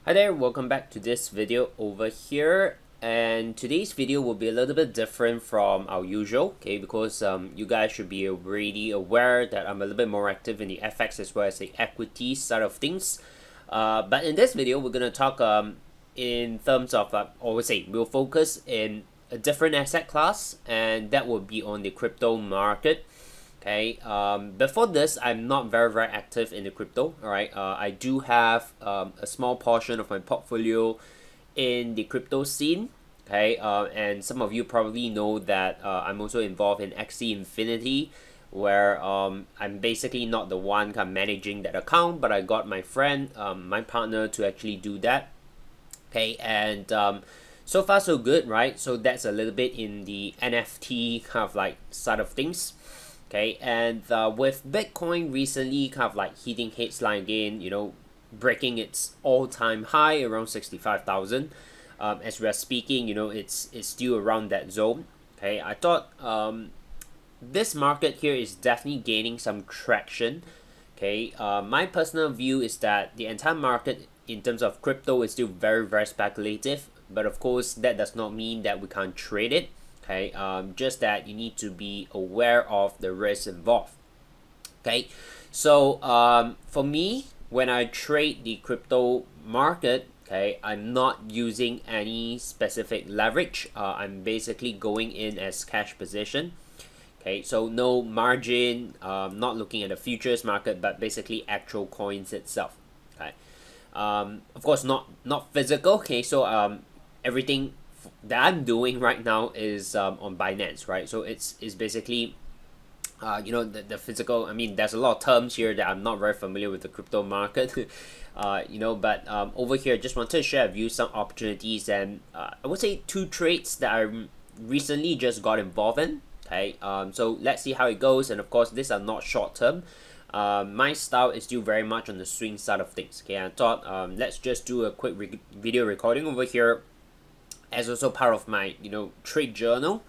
Hi there, welcome back to this video over here, and today's video will be a little bit different from our usual, okay, because you guys should be already aware that I'm a little bit more active in the FX as well as the equity side of things. But in this video, we're gonna talk in terms of, we'll focus in a different asset class, and that will be on the crypto market. Okay, before this, I'm not very active in the crypto. All right, I do have a small portion of my portfolio in the crypto scene. Okay, and some of you probably know that I'm also involved in XC Infinity, where I'm basically not the one kind of managing that account, but I got my friend, my partner, to actually do that. Okay, and so far so good, right? So that's a little bit in the NFT kind of like side of things. Okay, and with Bitcoin recently kind of like hitting headline again, breaking its all-time high around 65,000. As we are speaking, it's still around that zone. Okay, I thought this market here is definitely gaining some traction. Okay, my personal view is that the entire market in terms of crypto is still very speculative, but of course that does not mean that we can't trade it. Okay, just that you need to be aware of the risks involved. Okay, so for me, when I trade the crypto market, okay, I'm not using any specific leverage. I'm basically going in as cash position. Okay, so no margin, not looking at the futures market, but basically actual coins itself. Okay, of course not physical. Okay, so everything that I'm doing right now is on Binance, right? So it's basically the physical. I mean, there's a lot of terms here that I'm not very familiar with the crypto market. But over here, just wanted to share with you some opportunities, and I would say two trades that I recently just got involved in. Okay, so let's see how it goes, and of course these are not short term. My style is still very much on the swing side of things. Okay, I thought let's just do a quick video recording over here as also part of my trade journal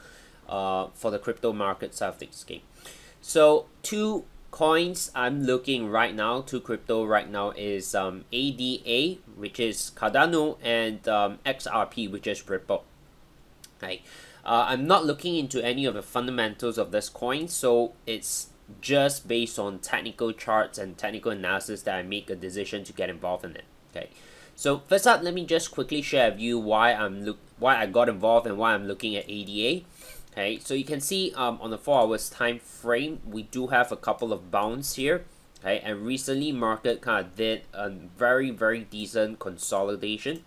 for the crypto market side of things. Okay, so two coins I'm looking right now, two crypto right now is ADA, which is Cardano, and XRP, which is Ripple. Okay, I'm not looking into any of the fundamentals of this coin, so it's just based on technical charts and technical analysis that I make a decision to get involved in it. Okay, so first up, let me just quickly share with you why I got involved and why I'm looking at ADA. Okay, so you can see on the 4 hours time frame, we do have a couple of bounce here. Okay, and recently market kind of did a very decent consolidation.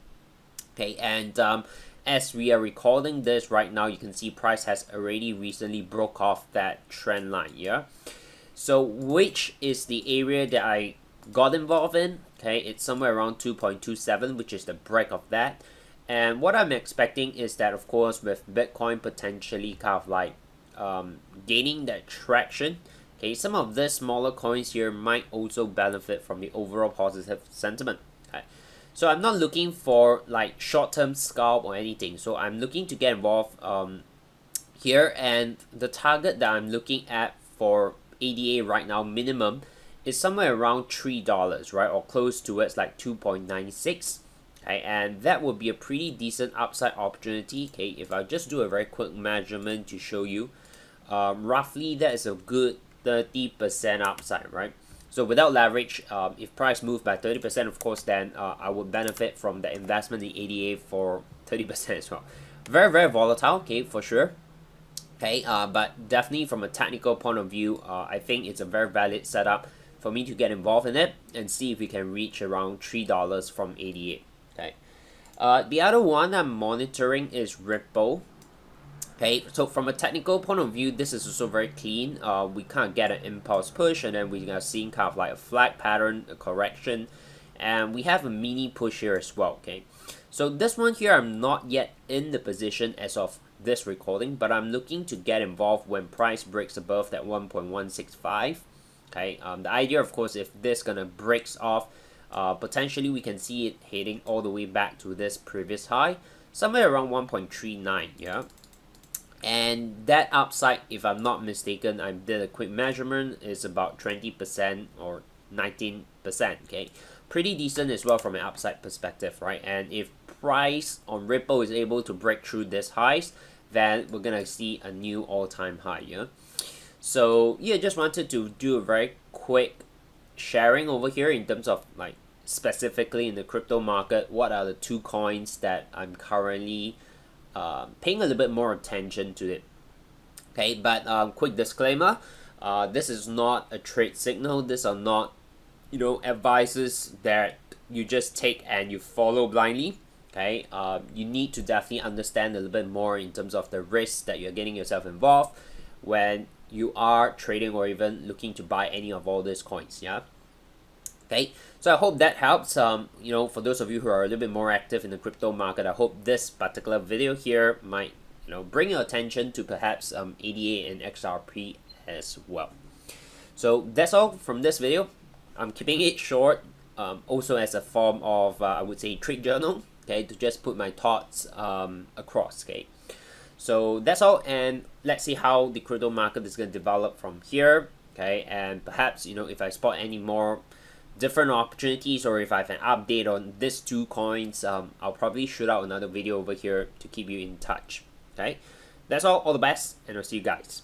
Okay, and as we are recording this right now, you can see price has already recently broke off that trend line. Yeah, so which is the area that I got involved in? Okay, it's somewhere around 2.27, which is the break of that. And what I'm expecting is that, of course, with Bitcoin potentially kind of like gaining that traction, okay, some of the smaller coins here might also benefit from the overall positive sentiment. Okay, so I'm not looking for like short-term scalp or anything. So I'm looking to get involved here, and the target that I'm looking at for ADA right now minimum is somewhere around $3, right, or close towards like 2.96. Okay, and that would be a pretty decent upside opportunity. Okay, if I just do a very quick measurement to show you, roughly that is a good 30% upside, right? So without leverage, if price moves by 30%, of course, then I would benefit from the investment in ADA for 30% as well. Very volatile, okay, for sure. Okay, but definitely from a technical point of view, I think it's a very valid setup for me to get involved in it and see if we can reach around $3 from ADA. Okay, the other one I'm monitoring is Ripple. Okay, so from a technical point of view, this is also very clean. We kind of get an impulse push, and then we are seeing kind of like a flag pattern, a correction, and we have a mini push here as well. Okay, so this one here, I'm not yet in the position as of this recording, but I'm looking to get involved when price breaks above that 1.165. Okay, the idea, of course, if this gonna breaks off, potentially we can see it heading all the way back to this previous high, somewhere around 1.39. Yeah, and that upside, if I'm not mistaken, I did a quick measurement, is about 20% or 19%. Okay, pretty decent as well from an upside perspective, right? And if price on Ripple is able to break through this highs, then we're gonna see a new all-time high, yeah? So yeah, just wanted to do a very quick sharing over here in terms of like specifically in the crypto market, what are the 2 coins that I'm currently paying a little bit more attention to it. Okay, but quick disclaimer, this is not a trade signal. These are not, you know, advices that you just take and you follow blindly. Okay, you need to definitely understand a little bit more in terms of the risks that you're getting yourself involved when you are trading or even looking to buy any of all these coins. Yeah. Okay, so I hope that helps. You know, for those of you who are a little bit more active in the crypto market, I hope this particular video here might, you know, bring your attention to perhaps ADA and XRP as well. So that's all from this video. I'm keeping it short, also as a form of I would say trade journal. Okay, to just put my thoughts across. Okay, so that's all, and let's see how the crypto market is going to develop from here. Okay, and perhaps, you know, if I spot any more different opportunities or if I have an update on these 2 coins, I'll probably shoot out another video over here to keep you in touch. Okay, that's all the best, and I'll see you guys.